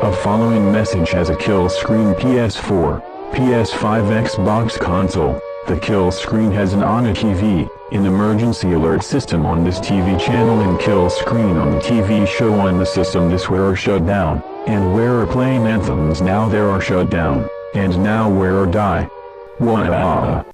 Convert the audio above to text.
A following message has a kill screen PS4, PS5 Xbox console. The kill screen has an ONA TV, an emergency alert system on this TV channel and kill screen on the TV show on the system this where are shut down, and where are playing anthems now there are shut down, and now where are die. Wah.